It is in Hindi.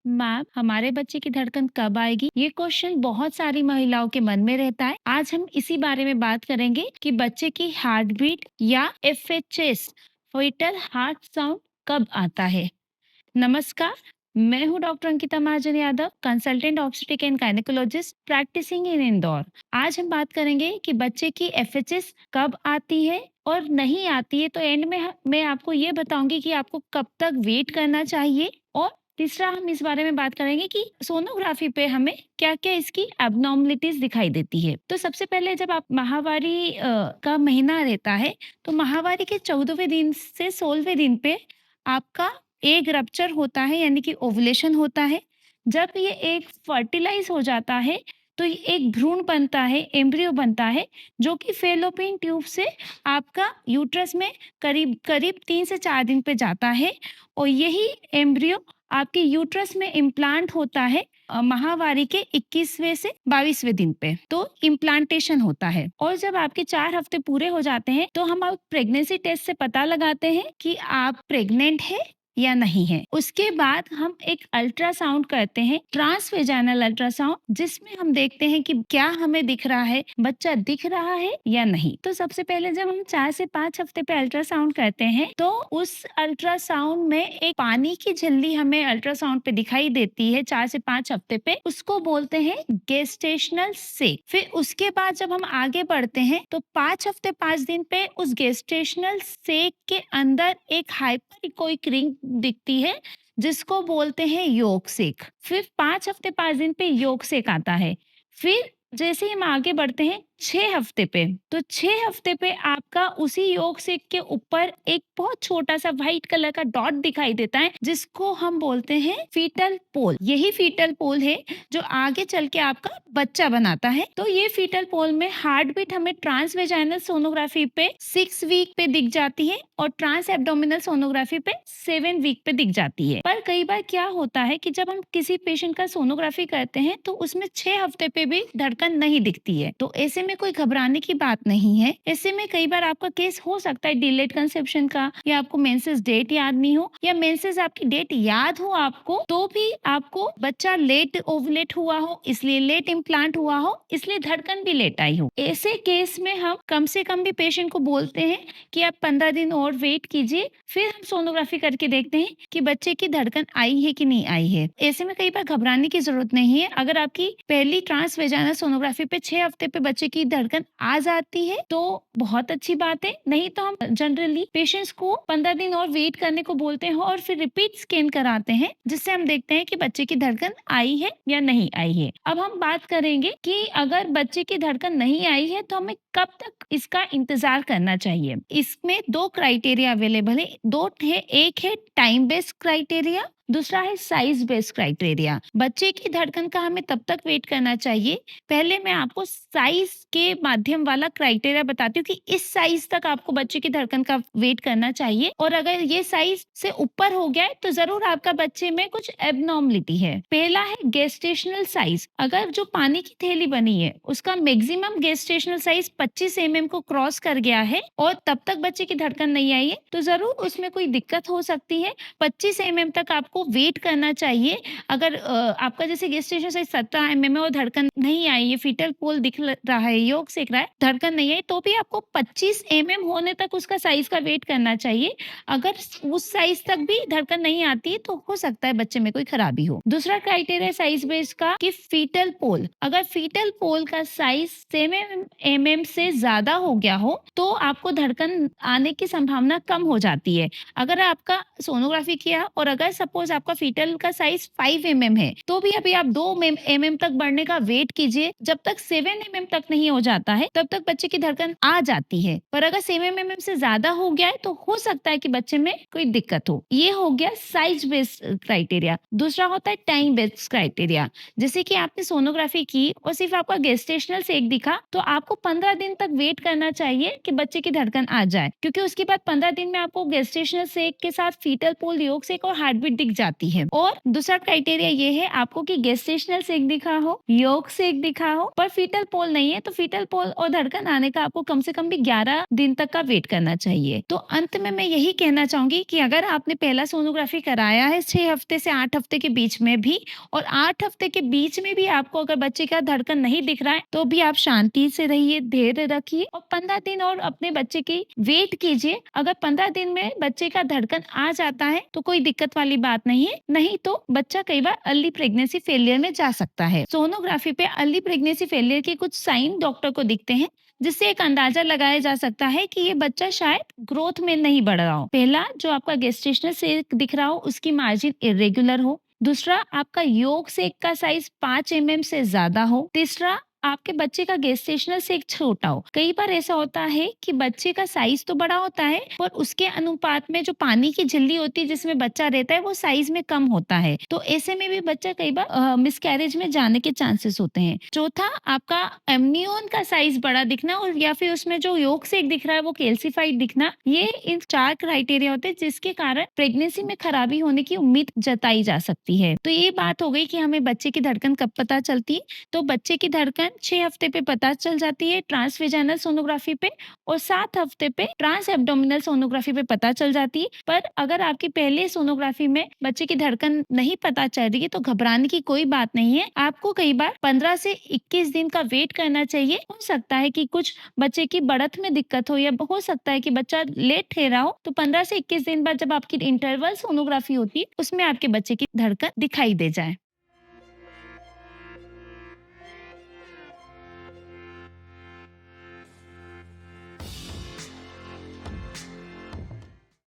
मैम, हमारे बच्चे की धड़कन कब आएगी? ये क्वेश्चन बहुत सारी महिलाओं के मन में रहता है। आज हम इसी बारे में बात करेंगे कि बच्चे की हार्ट बीट या एफएचएस फीटल हार्ट साउंड कब आता है। नमस्कार, मैं हूँ doctor Ankita Mahajan Yadav, consultant obstetric and gynaecologist practising in Indore. आज हम बात करेंगे कि बच्चे की एफएचएस कब आती है और नहीं आती है, तो एंड में मैं आपको ये बताऊंगी कि आपको कब तक वेट करना चाहिए। और तीसरा हम इस बारे में बात करेंगे कि सोनोग्राफी पे हमें क्या-क्या इसकी एब्नॉर्मलिटीज दिखाई देती है। तो सबसे पहले जब आप माहवारी का महीना रहता है, तो माहवारी के 14वें दिन से 16वें दिन पे आपका एग रप्चर होता है, यानी कि ओवुलेशन होता है। जब ये एग फर्टिलाइज हो जाता है, तो ये एक भ्रूण बनता है, एम्ब्रियो बनता है, जो कि फेलोपियन ट्यूब से आपका यूट्रस में करीब करीब 3 से 4 दिन पे जाता है और यही एम्ब्रियो आपके यूट्रस में इम्प्लांट होता है माहवारी के 21वें से 22वें दिन पे। तो इम्प्लांटेशन होता है और जब आपके 4 हफ्ते पूरे हो जाते हैं, तो हम अब प्रेगनेंसी टेस्ट से पता लगाते हैं कि आप प्रेग्नेंट है या नहीं है। उसके बाद हम एक अल्ट्रासाउंड करते हैं, ट्रांसवेजाइनल अल्ट्रासाउंड, जिसमें हम देखते हैं कि क्या हमें दिख रहा है, बच्चा दिख रहा है या नहीं। तो सबसे पहले जब हम 4 से 5 हफ्ते पे अल्ट्रासाउंड करते हैं, तो उस अल्ट्रासाउंड में एक पानी की झिल्ली हमें अल्ट्रासाउंड पे दिखाई देती है 4 से 5 हफ्ते पे, उसको बोलते हैं गेस्टेशनल सेक। फिर उसके बाद जब हम आगे बढ़ते हैं, तो 5 हफ्ते 5 दिन पे उस गेस्टेशनल सेक के अंदर एक हाइपर इकोइक रिंग दिखती है, जिसको बोलते हैं योग सेक। फिर 5 हफ्ते 5 दिन पे योग सेक आता है। फिर जैसे ही हम आगे बढ़ते हैं 6 हफ्ते पे, तो 6 हफ्ते पे आपका उसी योग सेक के ऊपर एक बहुत छोटा-सा व्हाइट कलर का डॉट दिखाई देता है, जिसको हम बोलते हैं फीटल पोल। यही फीटल पोल है जो आगे चल के आपका बच्चा बनाता है। तो ये फीटल पोल में हार्ट बीट हमें ट्रांसवेजाइनल सोनोग्राफी पे 6 वीक पे दिख जाती है और ट्रांस एब्डोमिनल सोनोग्राफी पे 7 वीक पे दिख जाती है। पर कई बार क्या होता है कि जब हम किसी पेशेंट का सोनोग्राफी करते हैं, तो उसमें 6 हफ्ते पे भी धड़कन नहीं दिखती है। तो ऐसे में कोई घबराने की बात नहीं है। ऐसे में कई बार आपका केस हो सकता है डिलेड कंसेप्शन का, या आपको मेंसेस डेट याद नहीं हो, या मेंसेस आपकी डेट याद हो आपको, तो भी आपको बच्चा लेट ओवुलेट हुआ हो, इसलिए लेट इम्प्लांट हुआ हो, इसलिए धड़कन भी लेट आई हो। ऐसे केस में हम कम से कम भी पेशेंट को बोलते हैं कि आप 15 दिन और वेट कीजिए, फिर हम सोनोग्राफी करके देखते हैं कि बच्चे की धड़कन आई है कि नहीं आई है। ऐसे में कई बार घबराने की जरूरत नहीं है। अगर आपकी पहली ट्रांसवेजाइनल सोनोग्राफी पे 6 हफ्ते पे बच्चे की धड़कन आ जाती है, तो बहुत अच्छी बात है। नहीं तो हम जनरली पेशेंट्स को 15 दिन और वेट करने को बोलते हैं और फिर रिपीट स्कैन कराते हैं, जिससे हम देखते हैं कि बच्चे की धड़कन आई है या नहीं आई है। अब हम बात करेंगे कि अगर बच्चे की धड़कन नहीं आई है, तो हमें कब तक इसका इंतजार करना चाहिए। इसमें 2 क्राइटेरिया अवेलेबल है। 2 है, एक है टाइम बेस्ड क्राइटेरिया, दूसरा है साइज बेस्ड क्राइटेरिया। बच्चे की धड़कन का हमें तब तक वेट करना चाहिए। पहले मैं आपको साइज के माध्यम वाला क्राइटेरिया बताती हूँ कि इस साइज तक आपको बच्चे की धड़कन का वेट करना चाहिए, और अगर ये साइज से ऊपर हो गया है, तो जरूर आपका बच्चे में कुछ एबनॉर्मलिटी है। पहला है गेस्टेशनल साइज। अगर जो पानी की थैली बनी है, उसका मैक्सिमम गेस्टेशनल साइज 25 mm को क्रॉस कर गया है और तब तक बच्चे की धड़कन नहीं आई है, तो जरूर उसमें कोई दिक्कत हो सकती है। 25 mm तक आपको वेट करना चाहिए। अगर आपका जैसे गेस्टेशन साइज 17 mm है और धड़कन नहीं आई है, फीटल पोल दिख रहा है, योग सेक रहा है, धड़कन नहीं आई, तो भी आपको 25 mm होने तक उसका साइज का वेट करना चाहिए। अगर उस साइज तक भी धड़कन नहीं आती है, तो हो सकता है बच्चे में कोई खराबी हो। दूसरा क्राइटेरिया साइज बेस का कि फीटल पोल, अगर फीटल पोल का साइज 7 mm से ज्यादा हो गया हो, तो आपको धड़कन आने की संभावना कम हो जाती है। अगर आपका सोनोग्राफी किया और अगर सपोज आपका फीटल का साइज 5 mm है, तो भी अभी आप 2 mm तक बढ़ने का वेट कीजिए। जब तक 7 mm तक नहीं हो जाता है, तब तक बच्चे की धड़कन आ जाती है। पर अगर 7 mm से ज्यादा हो गया है, तो हो सकता है कि बच्चे में कोई दिक्कत हो। ये हो गया साइज बेस्ड क्राइटेरिया। दूसरा होता है टाइम बेस्ड क्राइटेरिया। जैसे कि आपने सोनोग्राफी की और सिर्फ आपका गेस्टेशनल सेक दिखा, तो आपको 15 दिन तक वेट करना चाहिए कि बच्चे की धड़कन आ जाए, क्योंकि उसके बाद 15 दिन में आपको गेस्टेशनल सेक के साथ फीटल पोल, योग सेक और हार्ट बीट दिख जाती है। और दूसरा क्राइटेरिया ये है आपको कि गेस्टेशनल सेक दिखा हो, योग सेक दिखा हो, पर फीटल पोल नहीं है तो फीटल पोल और धड़कन आने का आपको कम से कम भी 11 दिन तक का वेट करना चाहिए। तो अंत में मैं यही कहना चाहूंगी कि अगर आपने पहला सोनोग्राफी कराया है 6 हफ्ते से 8 हफ्ते के बीच में भी, और 8 हफ्ते के बीच में भी आपको अगर बच्चे का धड़कन नहीं दिख रहा है तो भी आप शांति से रहिए, धैर्य रखिए और 15 दिन और अपने बच्चे की वेट कीजिए। अगर 15 दिन में बच्चे का धड़कन आ जाता है तो कोई दिक्कत वाली बात नहीं है, नहीं तो बच्चा कई बार अर्ली प्रेगनेंसी फेलियर में जा सकता है। सोनोग्राफी पे अर्ली प्रेगनेंसी फेलियर के कुछ साइन डॉक्टर को दिखते हैं, जिससे एक अंदाजा लगाया जा सकता है कि ये बच्चा शायद ग्रोथ में नहीं बढ़ रहा हो। पहला, जो आपका गेस्टेशनल सेक दिख रहा हो उसकी मार्जिन इरेगुलर हो। दूसरा, आपका योग सेक का साइज 5 mm से ज्यादा हो। तीसरा, आपके बच्चे का गेस्टेशनल सेक छोटा हो। कई बार ऐसा होता है कि बच्चे का साइज तो बड़ा होता है पर उसके अनुपात में जो पानी की झिल्ली होती है जिसमें बच्चा रहता है वो साइज में कम होता है, तो ऐसे में भी बच्चा कई बार मिसकैरेज में जाने के चांसेस होते हैं। चौथा, आपका एमनियोन का साइज बड़ा दिखना और या फिर उसमें जो योग सेक दिख रहा है वो कैल्सिफाइड दिखना, ये इन 4 क्राइटेरिया होते हैं जिसके कारण प्रेगनेंसी में खराबी होने की उम्मीद जताई जा सकती है। तो ये बात हो गई कि हमें बच्चे की धड़कन कब पता चलती है। तो बच्चे की धड़कन 6 हफ्ते पे पता चल जाती है ट्रांसवेजाइनल सोनोग्राफी पे, और 7 हफ्ते पे ट्रांस एब्डोमिनल सोनोग्राफी पे पता चल जाती है। पर अगर आपकी पहले सोनोग्राफी में बच्चे की धड़कन नहीं पता चल रही है तो घबराने की कोई बात नहीं है। आपको कई बार 15 से 21 दिन का वेट करना चाहिए। हो सकता है कि कुछ बच्चे की बढ़त में दिक्कत हो या हो सकता है कि बच्चा लेट ठहरा हो, तो 15 से 21 दिन बाद जब आपकी इंटरवल सोनोग्राफी होती है उसमें आपके बच्चे की धड़कन दिखाई दे जाए।